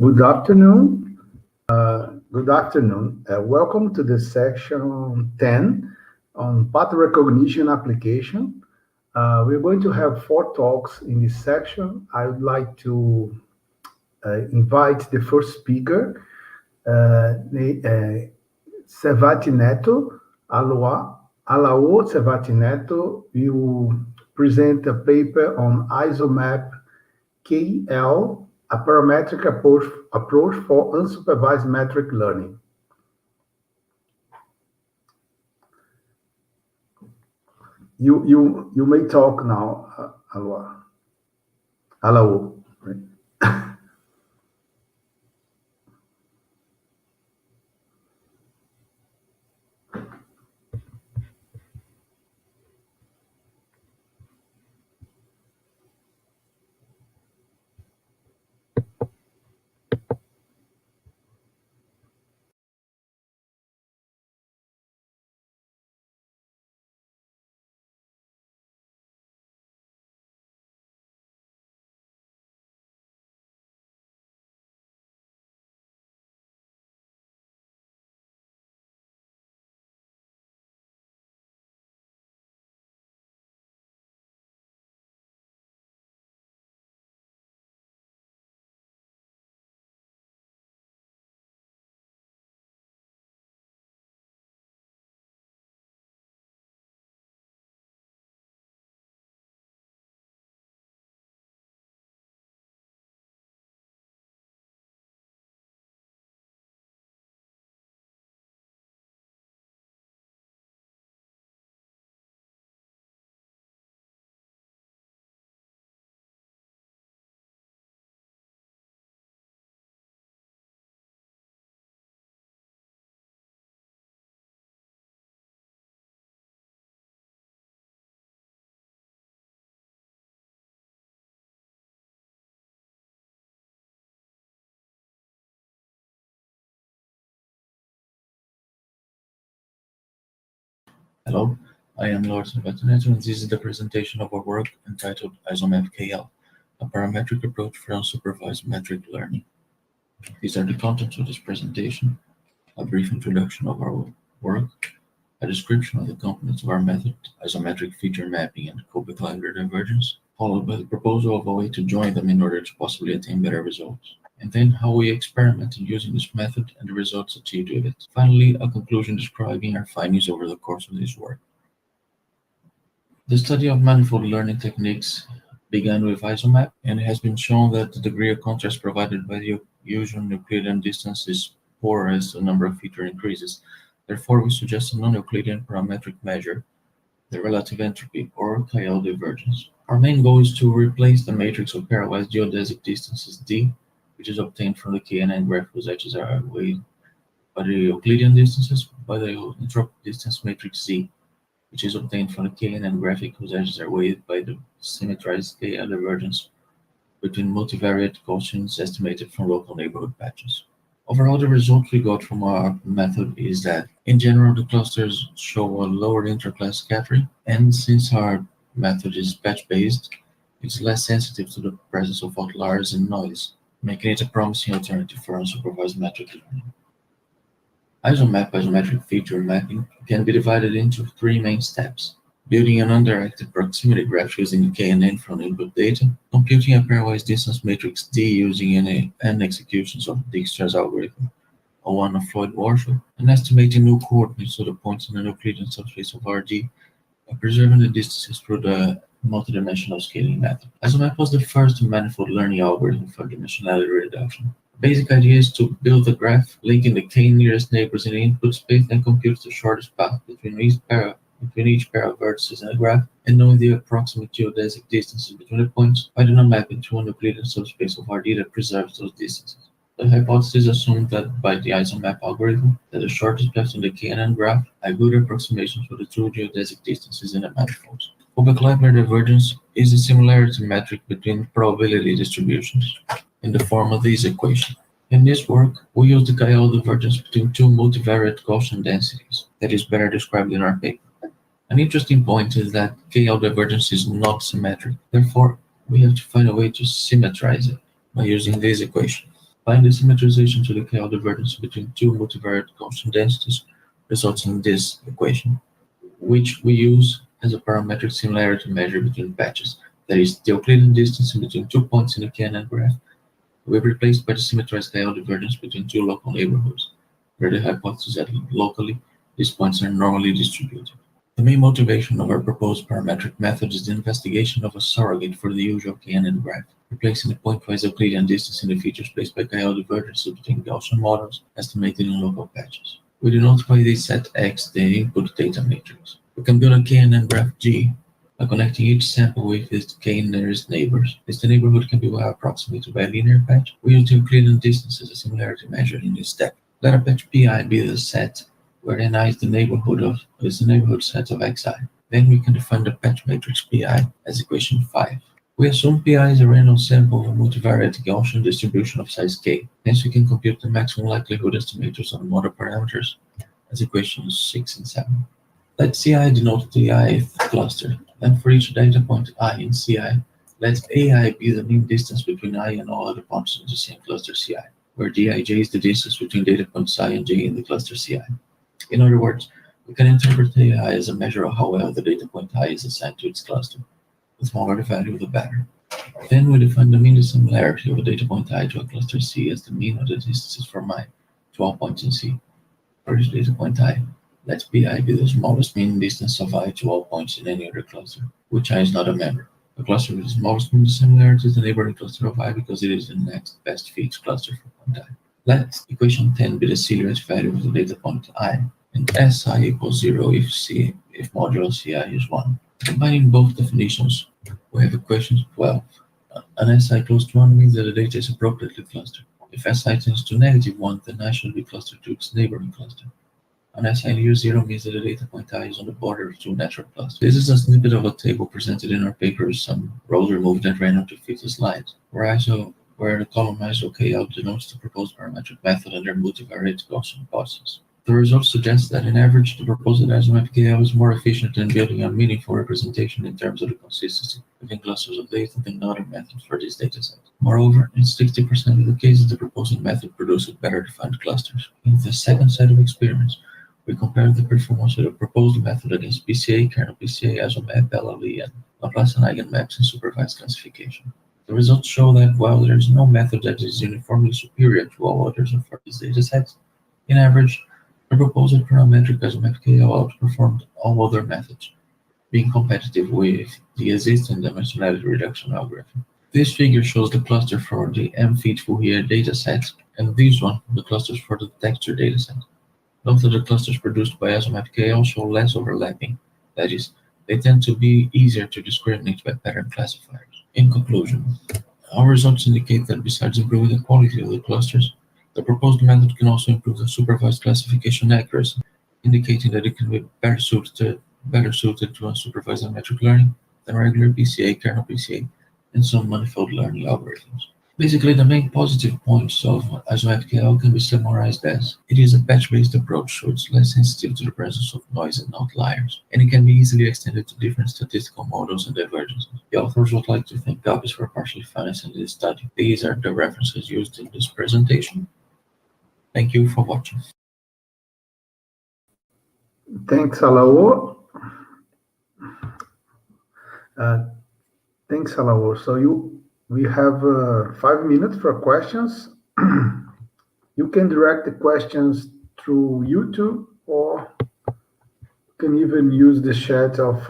Good afternoon. Welcome to the section 10 on pattern recognition application. We're going to have 4 talks in this section. I would like to invite the first speaker, Servati Neto, Alao Servati Neto, will present a paper on ISOMAP KL, a parametric approach for unsupervised metric learning. You may talk now, Alao. Hello, I am Lord Servati, and this is the presentation of our work entitled ISOMAP KL, a parametric approach for unsupervised metric learning. These are the contents of this presentation: a brief introduction of our work, a description of the components of our method, isometric feature mapping and Kobe-Kleiner divergence, followed by the proposal of a way to join them in order to possibly attain better results, and then how we experimented using this method and the results achieved with it. Finally, a conclusion describing our findings over the course of this work. The study of manifold learning techniques began with ISOMAP, and it has been shown that the degree of contrast provided by the usual Euclidean distance is poor as the number of features increases. Therefore, we suggest a non-Euclidean parametric measure, the relative entropy, or KL divergence. Our main goal is to replace the matrix of pairwise geodesic distances D, which is obtained from the KNN graph whose edges are weighed by the Euclidean distances, by the entropic distance matrix Z, which is obtained from the KNN graphic whose edges are weighed by the symmetrized KL divergence between multivariate quotients estimated from local neighborhood patches. Overall, the result we got from our method is that, in general, the clusters show a lower interclass scattering, and since our method is patch-based, it's less sensitive to the presence of outliers and noise, making it a promising alternative for unsupervised metric learning. ISOMAP isometric feature mapping can be divided into 3 main steps: building an undirected proximity graph using the KNN from input data, computing a pairwise distance matrix D using n executions of Dijkstra's algorithm, or one of Floyd-Warshall, and estimating new coordinates to the points in the Euclidean subspace of RD by preserving the distances through the multidimensional scaling method. ISOMAP was the first manifold learning algorithm for dimensionality reduction. The basic idea is to build a graph linking the k nearest neighbors in the input space and compute the shortest path between each pair of vertices in a graph, and knowing the approximate geodesic distances between the points by the non-mapping to an Euclidean subspace of RD that preserves those distances. The hypothesis assumed that by the ISOMAP algorithm, that the shortest paths in the KNN graph are good approximations for the true geodesic distances in the manifolds. Kobe-Kleiner divergence is a similarity metric between probability distributions in the form of this equation. In this work, we use the KL divergence between 2 multivariate Gaussian densities that is better described in our paper. An interesting point is that KL divergence is not symmetric. Therefore, we have to find a way to symmetrize it by using this equation. Applying the symmetrization to the KL divergence between two multivariate Gaussian densities results in this equation, which we use as a parametric similarity measure between patches. That is, the Euclidean distance between 2 points in the KNN graph will be replaced by the symmetrized KL divergence between two local neighborhoods, where the hypothesis that locally these points are normally distributed. The main motivation of our proposed parametric method is the investigation of a surrogate for the usual KNN graph, replacing the pointwise Euclidean distance in the feature space by KL divergences between Gaussian models estimated in local patches. We denote by the set X the input data matrix. We can build a KNN graph G by connecting each sample with its k nearest neighbors. As the neighborhood can be well approximated by a linear patch, we use the Euclidean distance as a similarity measure in this step. Let a patch Pi be the set where n I is the neighborhood set of xi. Then we can define the patch matrix Pi as equation 5. We assume Pi is a random sample of a multivariate Gaussian distribution of size k. Hence we can compute the maximum likelihood estimators on the model parameters as equations 6 and 7. Let Ci denote the ith cluster. Then for each data point I in Ci, let Ai be the mean distance between I and all other points in the same cluster Ci, where Dij is the distance between data points I and j in the cluster Ci. In other words, we can interpret AI as a measure of how well the data point I is assigned to its cluster. The smaller the value, the better. Then we define the mean dissimilarity of a data point I to a cluster C as the mean of the distances from I to all points in C. For each data point I, let Pi be the smallest mean distance of I to all points in any other cluster, which I is not a member. A cluster with the smallest mean dissimilarity is the neighboring cluster of I because it is the next best fit cluster for point I. Let equation 10 be the Seligman's value of the data point I, and Si equals 0 if modulo Ci is 1. Combining both definitions, we have equation 12. An Si close to 1 means that the data is appropriately clustered. If Si tends to -1, then I should be clustered to its neighboring cluster. An Si near 0 means that the data point I is on the border of two natural clusters. This is a snippet of a table presented in our paper with some rows removed at random to fit the slides, where the column ISO-KL denotes the proposed parametric method under multivariate Gaussian hypothesis. The results suggest that, on average, the proposed ISO-KL is more efficient in building a meaningful representation in terms of the consistency within clusters of data than other methods for this dataset. Moreover, in 60% of the cases, the proposed method produces better defined clusters. In the second set of experiments, we compared the performance of the proposed method against PCA, kernel PCA, ISOMAP, LLE, and Laplace and eigenmaps in supervised classification. The results show that while there is no method that is uniformly superior to all others for these datasets, in average, the proposed parametric ISOMAP-KL outperformed all other methods, being competitive with the existing dimensionality reduction algorithm. This figure shows the cluster for the M-feed Fourier dataset, and this one, the clusters for the texture dataset. Note that the clusters produced by ISOMAP-KL show less overlapping, that is, they tend to be easier to discriminate by pattern classifiers. In conclusion, our results indicate that besides improving the quality of the clusters, the proposed method can also improve the supervised classification accuracy, indicating that it can be better suited to unsupervised metric learning than regular PCA, kernel PCA, and some manifold learning algorithms. Basically, the main positive points of ISOMAP-KL can be summarized as: it is a patch-based approach, so it's less sensitive to the presence of noise and outliers, and it can be easily extended to different statistical models and divergences. The authors would like to thank Gabis for partially financing this study. These are the references used in this presentation. Thank you for watching. Thanks, Alao. Thanks, Alao. So we have 5 minutes for questions. You can direct the questions through YouTube, or you can even use the chat of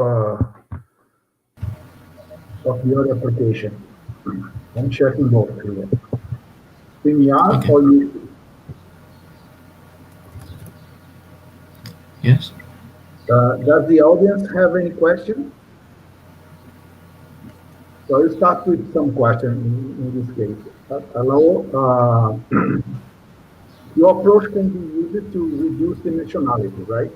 the other application. I'm checking both here. StreamYard or YouTube? Yes. Does the audience have any questions? So I'll start with some questions in this case. Hello. Your approach can be used to reduce dimensionality, right?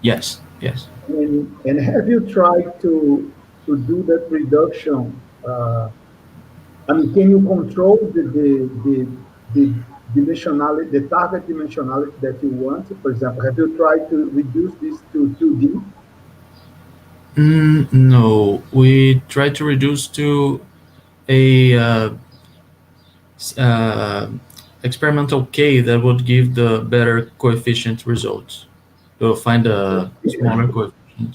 Yes. Yes. And have you tried to do that reduction? I mean, can you control the dimensionality, the target dimensionality that you want? For example, have you tried to reduce this to 2D? No, we try to reduce to a experimental k that would give the better coefficient results. To find a smaller coefficient.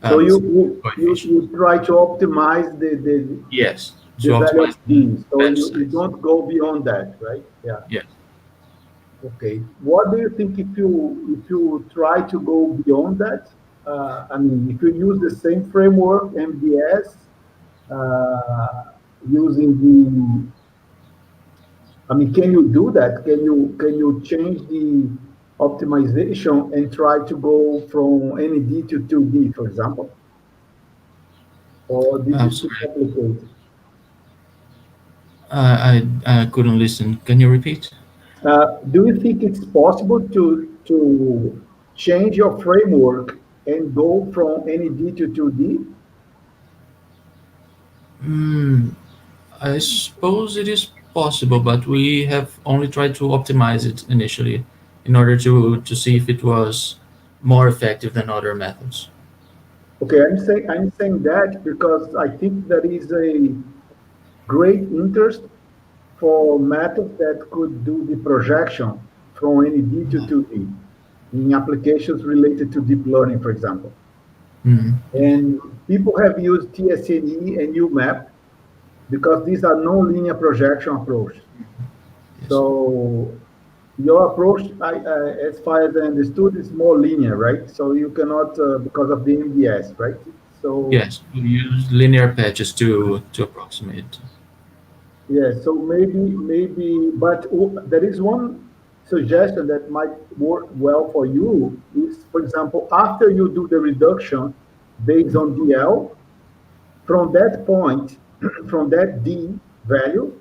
So Uh, you coefficient. try to optimize Yes, to the value of optimize the D. So batch you size. don't go beyond that, right? Yeah. Yes. Okay. What do you think if you try to go beyond that? I mean, if you use the same framework, MDS, using the, I mean, can you do that? Can you change the optimization and try to go from ND to 2D, for example? Or this I'm is too sorry, complicated? I couldn't listen. Can you repeat? Do you think it's possible to change your framework and go from ND to 2D? Hmm, I suppose it is possible, but we have only tried to optimize it initially in order to see if it was more effective than other methods. Okay, I'm saying that because I think there is a great interest for methods that could do the projection from ND to 2D in applications related to deep learning, for example. Yes, And people have used TSNE and UMAP because these are non-linear projection approaches. yes, So your approach, as far as I understood, is more linear, right? So you cannot, because of the MDS, right? So yes. We use linear patches to approximate. yeah, so maybe, but there is one suggestion that might work well for you is, for example, after you do the reduction based on DL, from that point, from that D value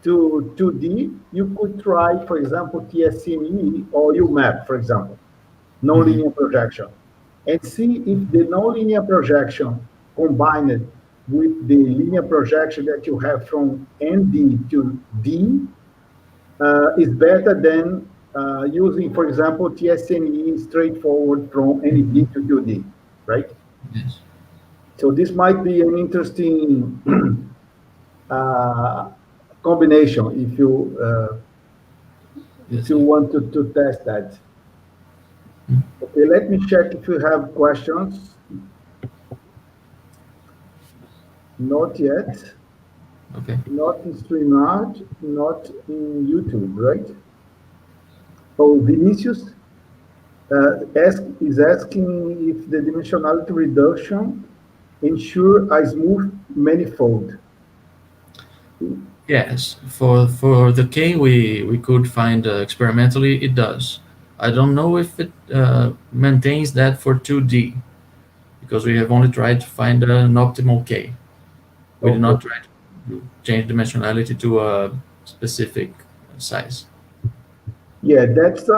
to 2D, you could try, for example, TSCME or UMAP, for example, Hmm. nonlinear projection, and see if the nonlinear projection combined with the linear projection that you have from ND to D is better than using, for example, TSNE straightforward from ND to 2D, right? Yes, So this might be an interesting uh, combination if yes. you want to test that. Okay, let me check if you have questions. Not yet. Okay. Not in StreamYard, not in YouTube, right? Oh, Vinicius is asking if the dimensionality reduction ensure a smooth manifold. Yes, for the K we could find experimentally it does. I don't know if it maintains that for 2D because we have only tried to find an optimal K. We did Okay. not try to change dimensionality to a specific size. Yeah, that's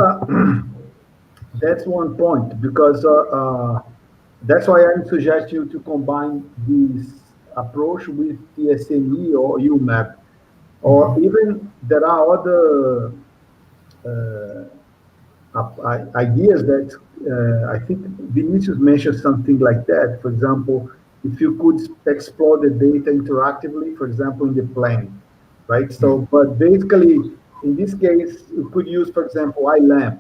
one point because that's why I suggest you to combine this approach with TSME or UMAP, or Mhm. even there are other ideas that I think Vinicius mentioned something like that. For example, if you could explore the data interactively, for example, in the planning, right? Mm. So, but basically, in this case, you could use, for example, iLAMP.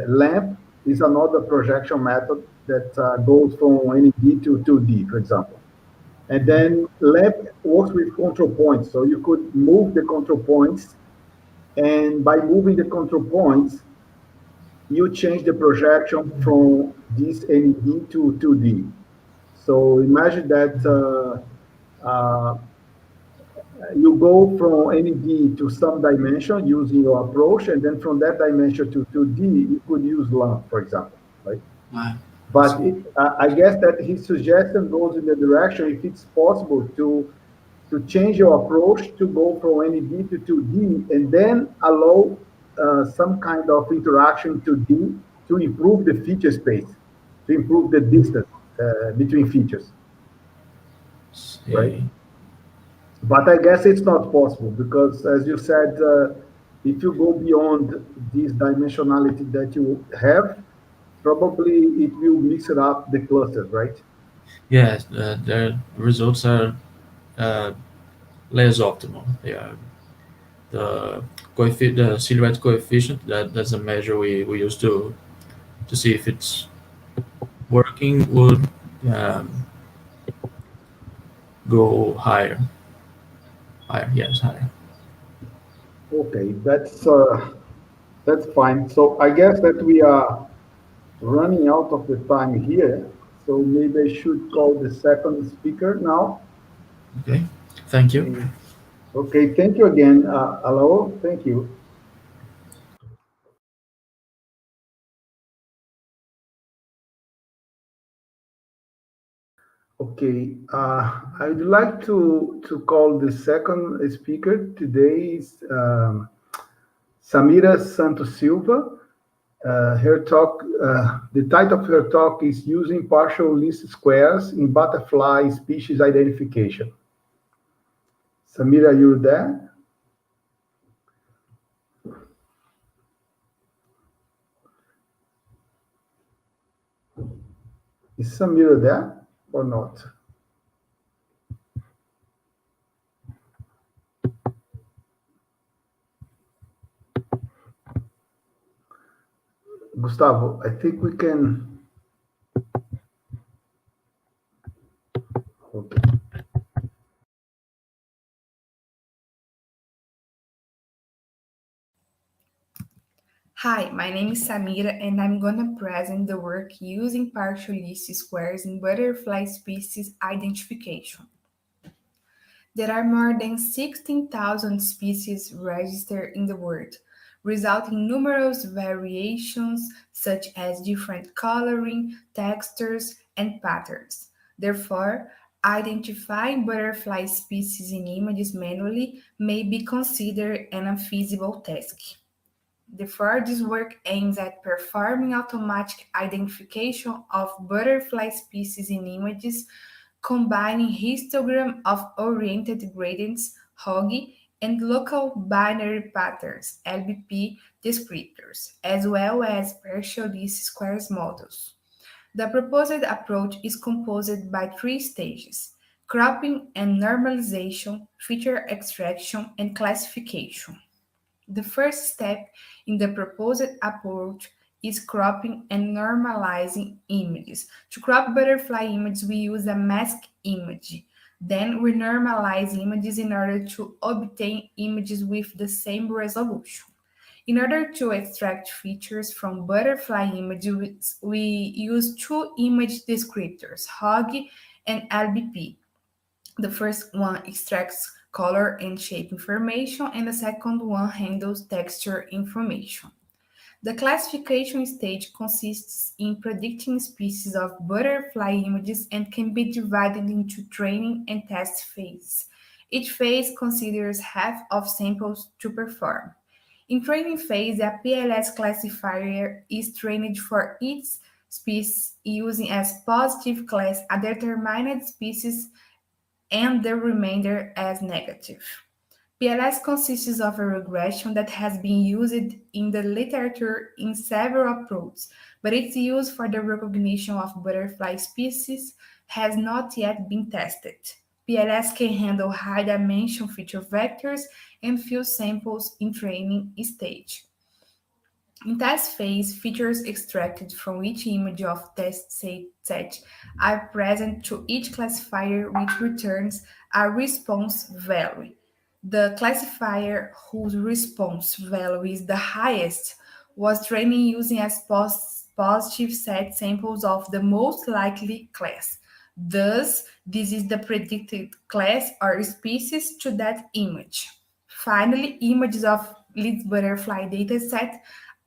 LAMP is another projection method that goes from ND to 2D, for example. And then LAMP works with control points. So you could move the control points, and by moving the control points, you change the projection from this ND to 2D. So imagine that you go from ND to some dimension using your approach, and then from that dimension to 2D, you could use LAMP, for example, right? Ah, I But see. I guess that his suggestion goes in the direction, if it's possible, to change your approach to go from ND to 2D and then allow some kind of interaction to D to improve the feature space, to improve the distance between features, right? See. But I guess it's not possible because, as you said, if you go beyond this dimensionality that you have, probably it will mix it up the clusters, right? Yes, the results are uh, less optimal. They are. the silhouette coefficient. That's a measure we use to see if it's working, would um, go higher. Higher, yes, higher. Okay, that's fine. So I guess that we are running out of the time here. So maybe I should call the second speaker now. Okay, thank you. Okay, okay, thank you again. Hello, thank you. Okay, I'd like to call the second speaker today is Samira Santos Silva. The title of her talk is Using Partial Least Squares in Butterfly Species Identification. Samira, you there? Is Samira there or not? Gustavo, I think we can. Okay. Hi, my name is Samira and I'm gonna present the work using partial least squares in butterfly species identification. There are more than 16,000 species registered in the world, resulting in numerous variations such as different coloring, textures, and patterns. Therefore, identifying butterfly species in images manually may be considered an unfeasible task. Therefore, this work aims at performing automatic identification of butterfly species in images, combining histogram of oriented gradients, HOG, and local binary patterns, LBP descriptors, as well as partial least squares models. The proposed approach is composed by three stages: cropping and normalization, feature extraction, and classification. The first step in the proposed approach is cropping and normalizing images. To crop butterfly images, we use a mask image. Then we normalize images in order to obtain images with the same resolution. In order to extract features from butterfly images, we use two image descriptors, HOG and LBP. The first one extracts color and shape information, and the second one handles texture information. The classification stage consists in predicting species of butterfly images and can be divided into training and test phases. Each phase considers half of samples to perform. In training phase, a PLS classifier is trained for each species using as positive class a determined species and the remainder as negative. PLS consists of a regression that has been used in the literature in several approaches, but its use for the recognition of butterfly species has not yet been tested. PLS can handle high dimension feature vectors and few samples in training stage. In test phase, features extracted from each image of test set are present to each classifier, which returns a response value. The classifier whose response value is the highest was trained using as positive set samples of the most likely class. Thus, this is the predicted class or species to that image. Finally, images of lead butterfly dataset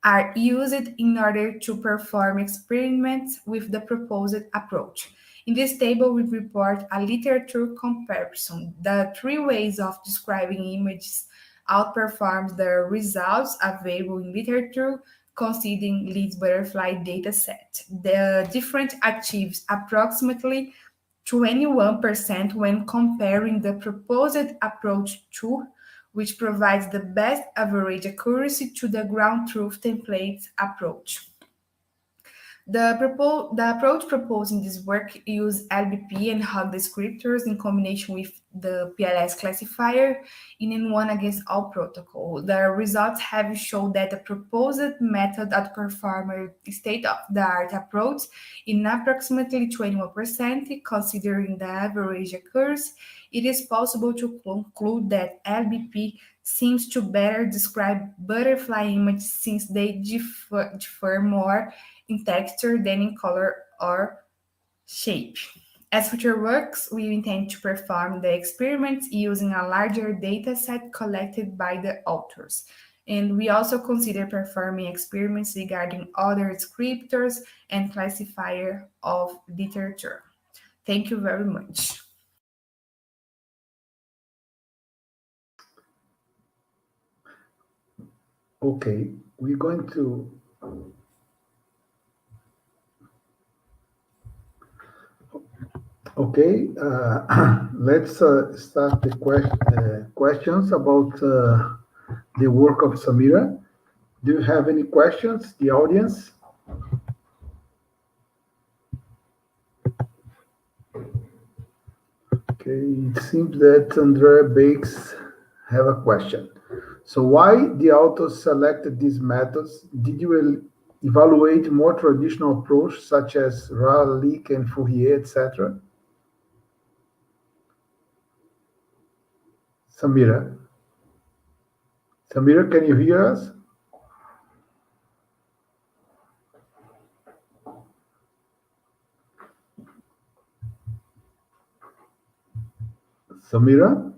are used in order to perform experiments with the proposed approach. In this table, we report a literature comparison. The three ways of describing images outperforms the results available in literature considering Leeds butterfly dataset. The difference achieves approximately 21% when comparing the proposed approach to, which provides the best average accuracy, to the ground truth templates approach. The approach proposed in this work use LBP and hug descriptors in combination with the PLS classifier in N1 against all protocol. The results have shown that the proposed method outperformed a state-of-the-art approach in approximately 21%, considering the average occurs. It is possible to conclude that LBP seems to better describe butterfly images since they differ more in texture than in color or shape. As future works, we intend to perform the experiments using a larger data set collected by the authors. And we also consider performing experiments regarding other descriptors and classifier of literature. Thank you very much. Okay, we're going to Okay, let's start the questions about the work of Samira. Do you have any questions, the audience? Okay, it seems that Andrea Bakes have a question. So why the authors selected these methods? Did you evaluate more traditional approach such as Rah, Leak, and Fourier, etc.? Samira? Samira, can you hear us? Samira?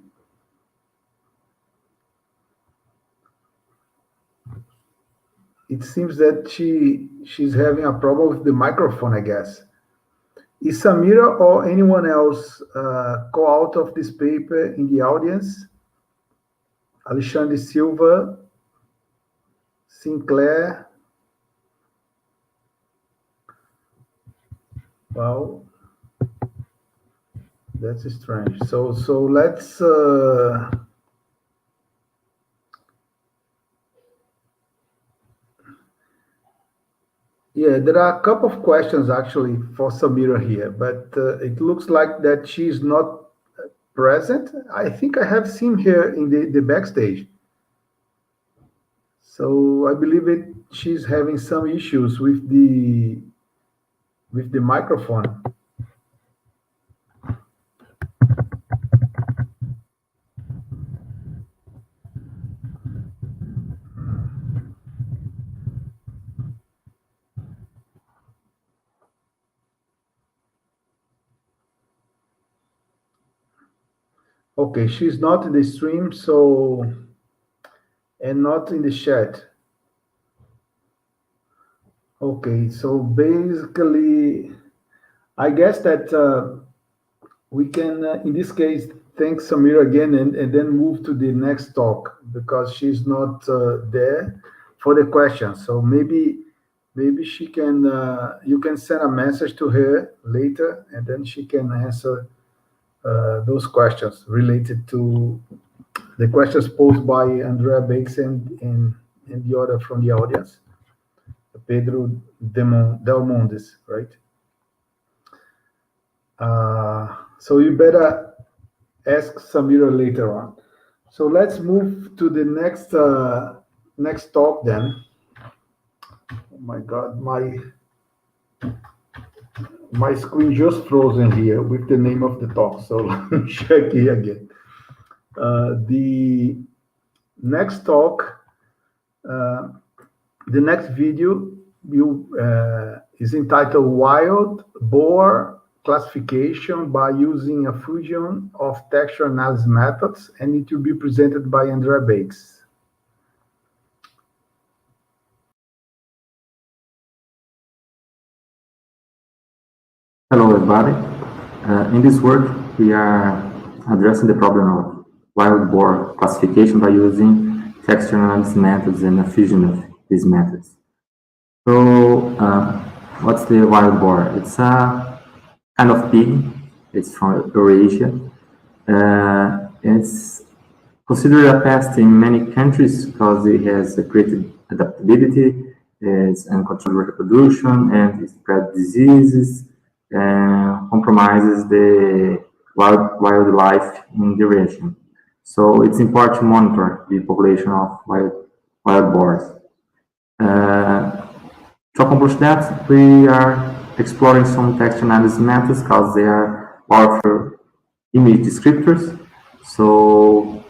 It seems that she's having a problem with the microphone, I guess. Is Samira or anyone else co-author of this paper in the audience? Alexandre Silva, Sinclair. Well, that's strange. So let's yeah, there are a couple of questions actually for Samira here, but it looks like that she's not present. I think I have seen her in the backstage. So I believe she's having some issues with the microphone. Okay, she's not in the stream, so, and not in the chat. Okay, so basically, I guess that we can, in this case, thank Samira again and then move to the next talk because she's not there for the question. So maybe she can, you can send a message to her later and then she can answer those questions related to the questions posed by Andrea Bakes and the other from the audience, Pedro Del Mondes, right? So you better ask Samira later on. So let's move to the next talk then. Oh my God, my screen just frozen here with the name of the talk. So let me check here again. The next talk, the next video is entitled Wild Boar Classification by Using a Fusion of Texture Analysis Methods, and it will be presented by Andrea Bakes. Hello, everybody. In this work, we are addressing the problem of wild boar classification by using texture analysis methods and a fusion of these methods. So, what's the wild boar? It's a kind of pig. It's from Eurasia. It's considered a pest in many countries because it has a great adaptability is uncontrolled reproduction, and it spreads diseases, and compromises the wildlife in the region. So it's important to monitor the population of wild boars. To accomplish that, we are exploring some text analysis methods because they are powerful image descriptors. So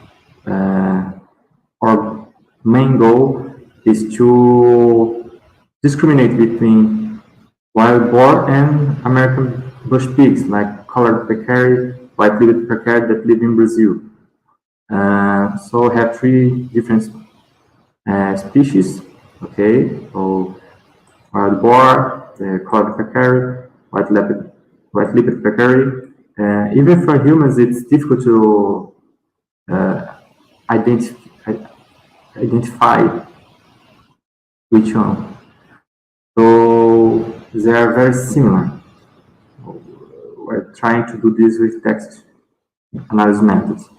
our main goal is to discriminate between wild boar and American bush pigs, like colored peccary, white-lipped peccary that live in Brazil. So we have three different species. Okay, so wild boar, colored peccary, white-lipped peccary. Even for humans, it's difficult to identify which one. So they are very similar. We're trying to do this with text analysis methods.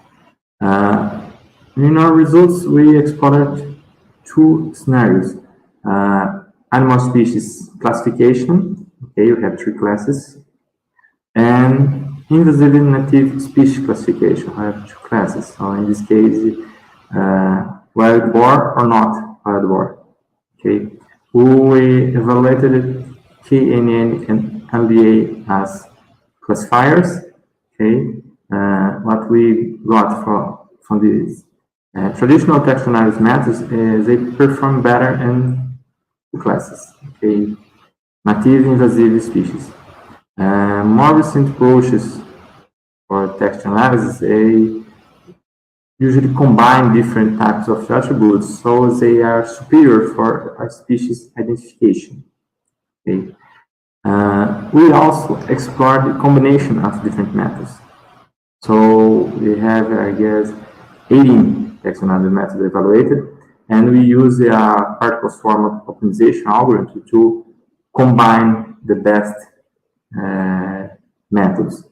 In our results, we explored two scenarios. Animal species classification, okay, we have three classes, and invasive and native species classification, I have two classes. So in this case, wild boar or not wild boar, okay. We evaluated KNN and MBA as classifiers, okay. What we got from these traditional text analysis methods is they perform better in two classes, okay, native invasive species. More recent approaches for text analysis, they usually combine different types of attributes, so they are superior for a species identification. Okay. We also explored the combination of different methods. So we have, I guess, 18 text analysis methods evaluated, and we use the particle form optimization algorithm to combine the best methods.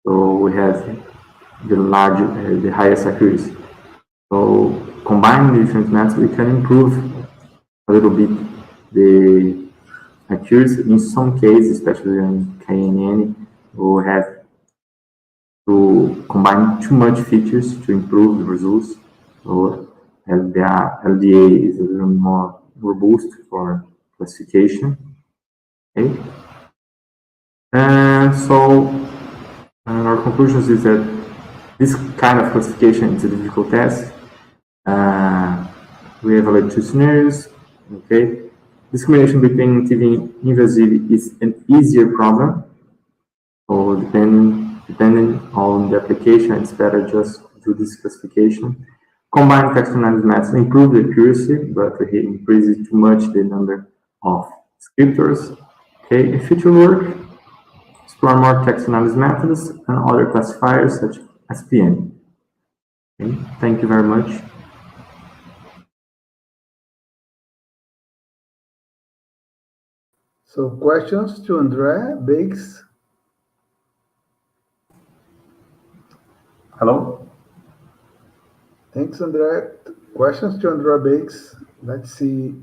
So we have the highest accuracy. So combining different methods, we can improve a little bit the accuracy. In some cases, especially in KNN, we have to combine too much features to improve the results. So the LDA is a little more robust for classification. Okay. And so our conclusions is that this kind of classification is a difficult task. We evaluate two scenarios. Okay, discrimination between native and invasive is an easier problem. So depending on the application, it's better just do this classification. Combined text analysis methods improve the accuracy, but it increases too much the number of descriptors. Okay, in future work, explore more text analysis methods and other classifiers such as SPN. Okay, thank you very much. So questions to André Biggs? Hello? Thanks, André. Questions to André Biggs? Let's see.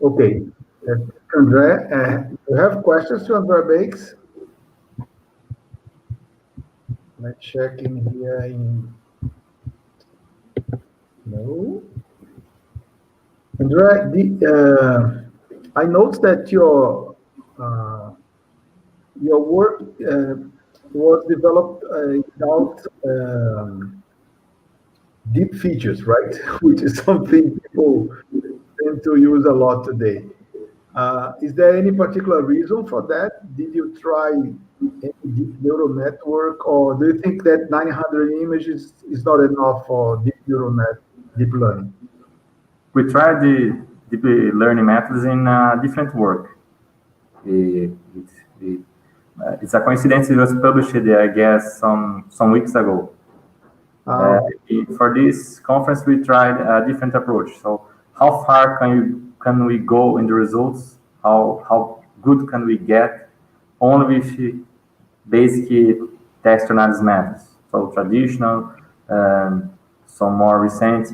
Okay. André, you have questions to André Biggs? Let's check in here. No. André, I noticed that your work was developed without deep features, right? Which is something people tend to use a lot today. Is there any particular reason for that? Did you try any deep neural network, or do you think that 900 images is not enough for deep learning? We tried the deep learning methods in different work. It's a coincidence. It was published, I guess, some weeks ago. For this conference, we tried a different approach. So, how far can we go in the results? How good can we get only with basic text analysis methods? So traditional some more recent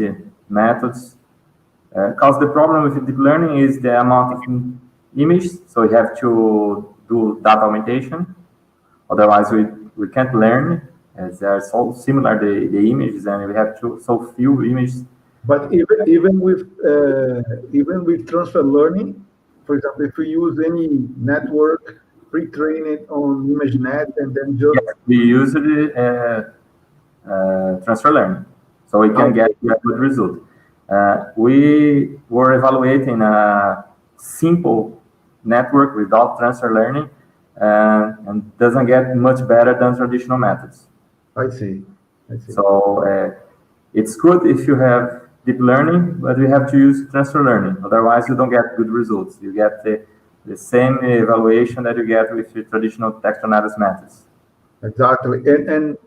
methods. Because the problem with deep learning is the amount of images, so we have to do data augmentation. Otherwise, we can't learn, as they are so similar, the images, and we have so few images. But even with transfer learning, for example, if we use any network, pre-train it on ImageNet, and then just Yes, we use transfer learning, so we can get a good result. We were evaluating a simple network without transfer learning, and doesn't get much better than traditional methods. I see. So it's good if you have deep learning, but we have to use transfer learning. Otherwise, you don't get good results. You get the same evaluation that you get with the traditional text analysis methods. Exactly. And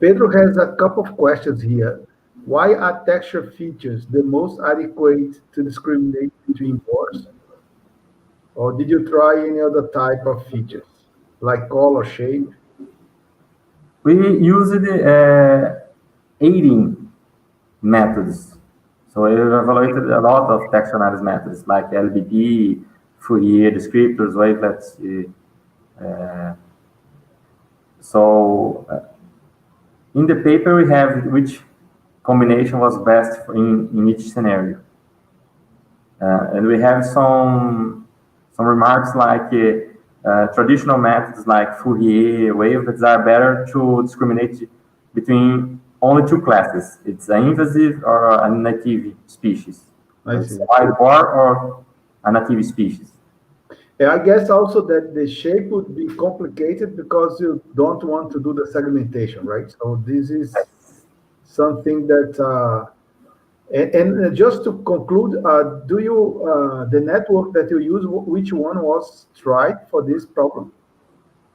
Pedro has a couple of questions here. Why are texture features the most adequate to discriminate between bars? Or did you try any other type of features, like color, shape? We used aiding methods. So we evaluated a lot of text analysis methods like LBP, Fourier descriptors, wavelets. In the paper, we have which combination was best in each scenario. And we have some remarks like traditional methods like Fourier, wavelets are better to discriminate between only two classes. It's an invasive or a native species. It's a wild boar or a native species. I guess also that the shape would be complicated because you don't want to do the segmentation, right? So this is something that, and just to conclude, do you, the network that you use, which one was tried for this problem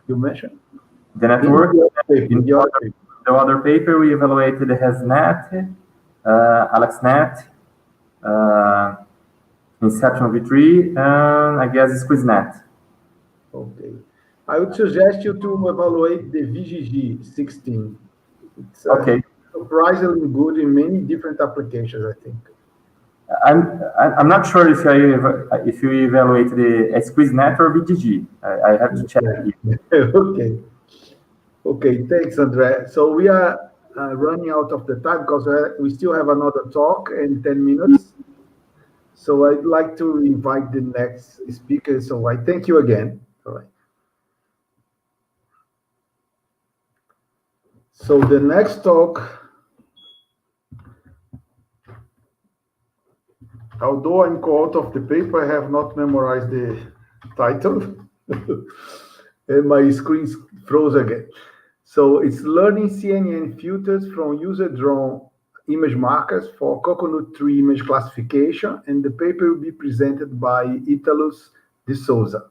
you mentioned? The network, in the other paper, we evaluated the HasNet, AlexNet, Inception V3, and I guess SqueezeNet. Okay. I would suggest you to evaluate the VGG 16. It's surprisingly good in many different applications, I think. I'm not sure if you evaluate the SqueezeNet or VGG. I have to check it. Okay, thanks, Andre. So we are running out of the time because we still have another talk in 10 minutes. So I'd like to invite the next speaker. So I thank you again. All right. So the next talk, although I'm caught of the paper, I have not memorized the title. And my screen froze again. So it's learning CNN filters from user-drawn image markers for coconut tree image classification, and the paper will be presented by Italus de Souza.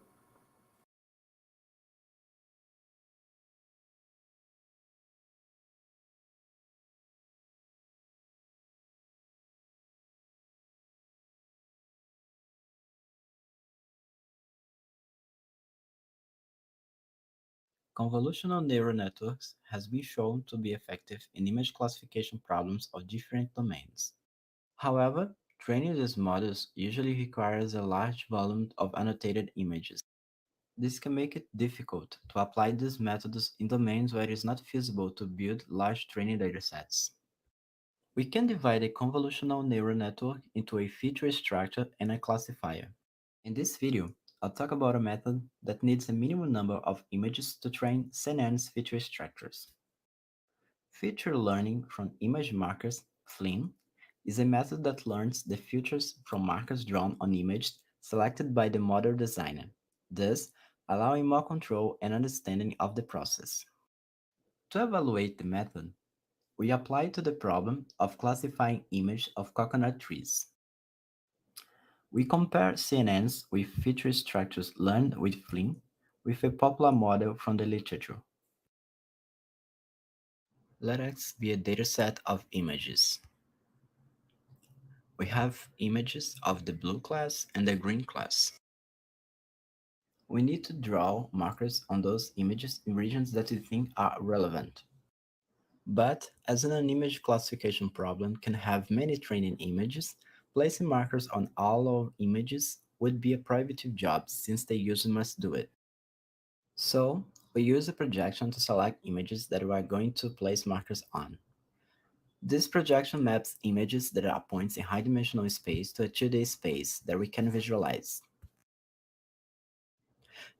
Convolutional neural networks has been shown to be effective in image classification problems of different domains. However, training these models usually requires a large volume of annotated images. This can make it difficult to apply these methods in domains where it is not feasible to build large training datasets. We can divide a convolutional neural network into a feature extractor and a classifier. In this video, I'll talk about a method that needs a minimum number of images to train CNN's feature extractors. Feature learning from image markers, FLIM, is a method that learns the features from markers drawn on images selected by the model designer, thus allowing more control and understanding of the process. To evaluate the method, we apply to the problem of classifying images of coconut trees. We compare CNNs with feature structures learned with FLIM with a popular model from the literature. Let X be a dataset of images. We have images of the blue class and the green class. We need to draw markers on those images in regions that we think are relevant. But as an image classification problem can have many training images, placing markers on all our images would be a prohibitive job since the user must do it. So we use a projection to select images that we are going to place markers on. This projection maps images that are points in high-dimensional space to a 2D space that we can visualize.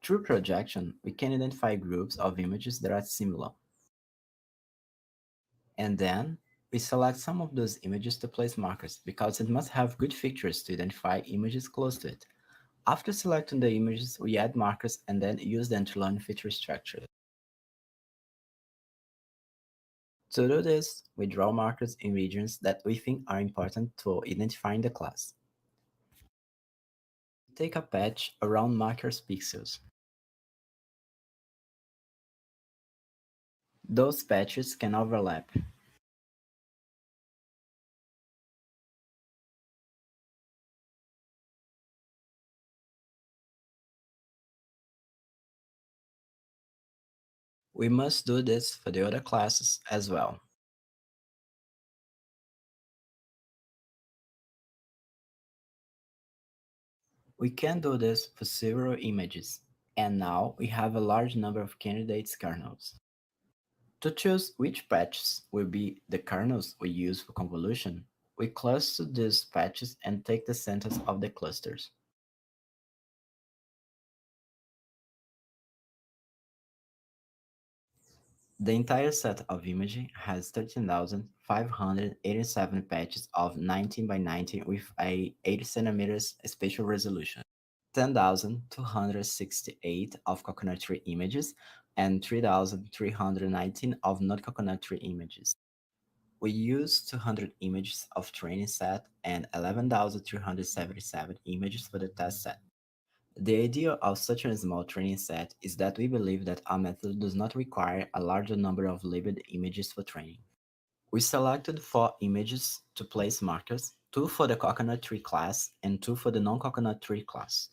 Through projection, we can identify groups of images that are similar. And then, we select some of those images to place markers because it must have good features to identify images close to it. After selecting the images, we add markers and then use them to learn feature structure. To do this, we draw markers in regions that we think are important to identifying the class. Take a patch around markers pixels. Those patches can overlap. We must do this for the other classes as well. We can do this for several images, and now we have a large number of candidates kernels. To choose which patches will be the kernels we use for convolution, we cluster these patches and take the centers of the clusters. The entire set of imaging has 13,587 patches of 19 by 19 with a 80 centimeters spatial resolution, 10,268 of coconut tree images, and 3,319 of not coconut tree images. We use 200 images of training set and 11,377 images for the test set. The idea of such a small training set is that we believe that our method does not require a larger number of labeled images for training. We selected 4 images to place markers, 2 for the coconut tree class and 2 for the non-coconut tree class.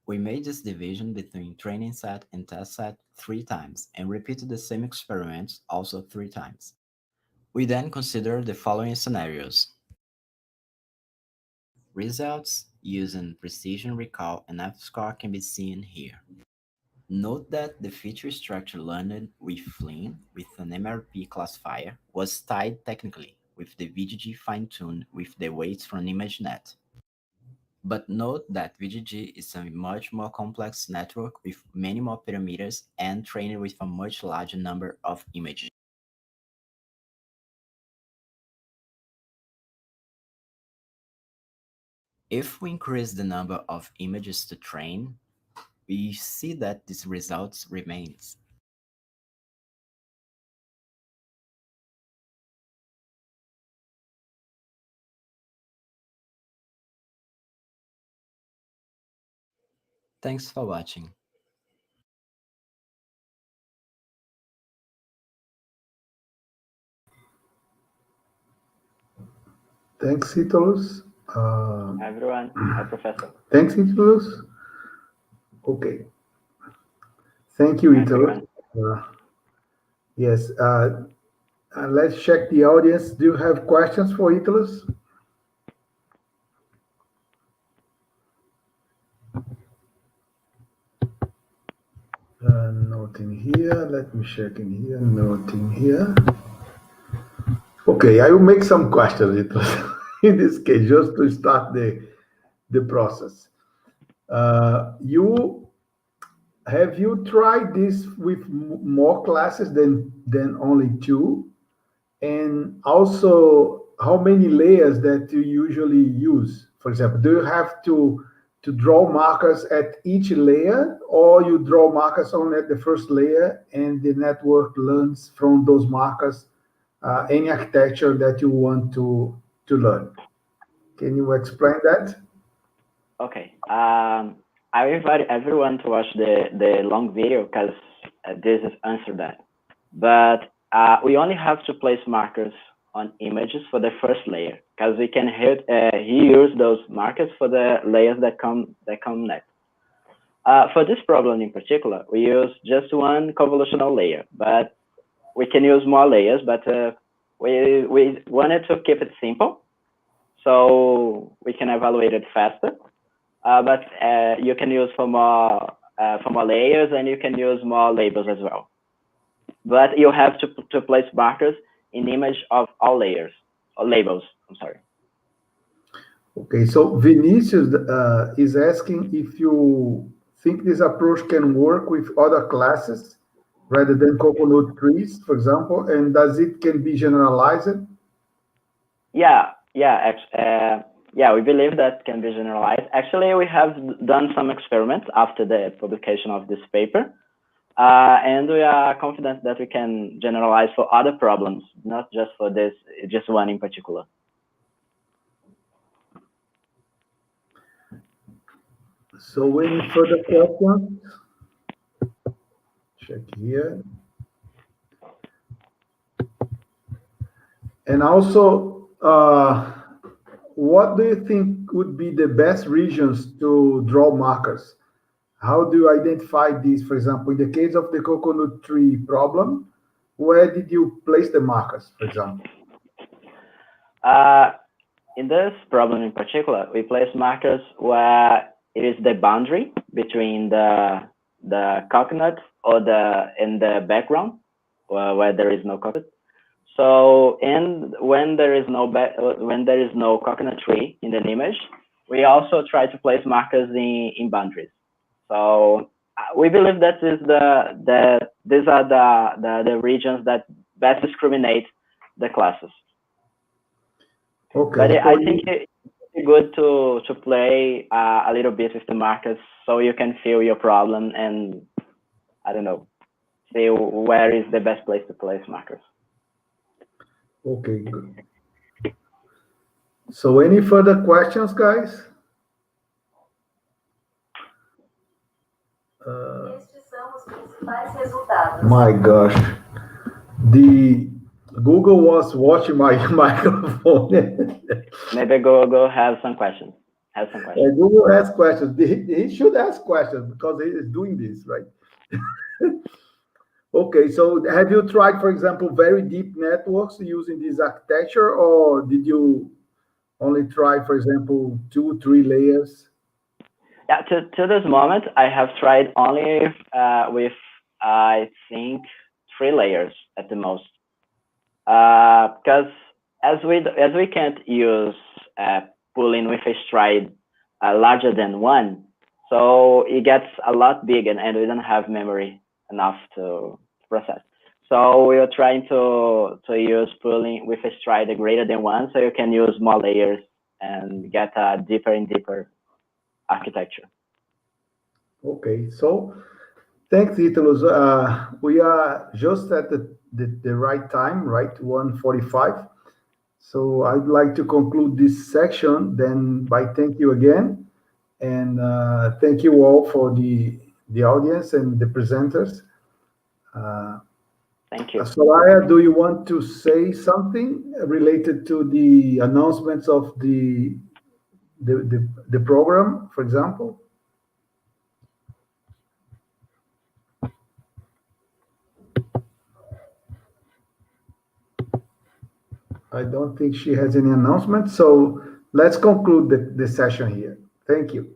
We made this division between training set and test set 3 times and repeated the same experiments also 3 times. We then considered the following scenarios. Results using precision recall and F-score can be seen here. Note that the feature structure learned with Flynn with an MRP classifier was tied technically with the VGG fine-tuned with the weights from ImageNet. But note that VGG is a much more complex network with many more parameters and trained with a much larger number of images. If we increase the number of images to train, we see that this result remains. Thanks for watching. Thanks, Italus. Hi, everyone. Hi, Professor. Thanks, Italus. Okay. Thank you, Hi, Italus. everyone. Yes. Let's check the audience. Do you have questions for Italus? Nothing here. Let me check in here. Nothing here. Okay, I will make some questions Italus, in this case, just to start the process. Have you tried this with more classes than only 2? And also, how many layers that you usually use? For example, do you have to draw markers at each layer, or you draw markers only at the first layer and the network learns from those markers any architecture that you want to learn? Can you explain that? Okay. I invite everyone to watch the long video because this is answer that. But we only have to place markers on images for the first layer because we can reuse those markers for the layers that come next. For this problem in particular, we use just one convolutional layer, but we can use more layers, but we wanted to keep it simple, so we can evaluate it faster. But you can use for more layers, and you can use more labels as well. But you have to place markers in the image of all layers, or labels, I'm sorry. Okay, so Vinicius is asking if you think this approach can work with other classes rather than coconut trees, for example, and does it can be generalized? Yeah, we believe that can be generalized. Actually, we have done some experiments after the publication of this paper, and we are confident that we can generalize for other problems, not just for this, just one in particular. So any further questions? Check here. And also, what do you think would be the best regions to draw markers? How do you identify these? For example, in the case of the coconut tree problem, where did you place the markers, for example? In this problem in particular, we place markers where it is the boundary between the coconut in the background, where there is no coconut. So, and when there is no coconut tree in the image, we also try to place markers in boundaries. So we believe that is these are the regions that best discriminate the classes. Okay. But I think it's good to play a little bit with the markers so you can feel your problem and, I don't know, see where is the best place to place markers. Okay, good. So any further questions, guys? My gosh, the Google was watching my microphone. Maybe Google have some questions. Google has questions. He should ask questions because he is doing this, right? Okay, so have you tried, for example, very deep networks using this architecture, or did you only try, for example, 2-3 layers? Yeah, to this moment, I have tried only with, I think, 3 layers at the most. Because as we can't use pooling with a stride larger than 1, so it gets a lot bigger, and we don't have memory enough to process. So we are trying to use pooling with a stride greater than 1, so you can use more layers and get a deeper and deeper architecture. Okay, so thanks, Italos. We are just at the right time, right? 1:45. So I'd like to conclude this section then by thank you again, and thank you all for the audience and the presenters. Thank you. Soraya, do you want to say something related to the announcements of the program, for example? I don't think she has any announcement, so let's conclude the session here. Thank you.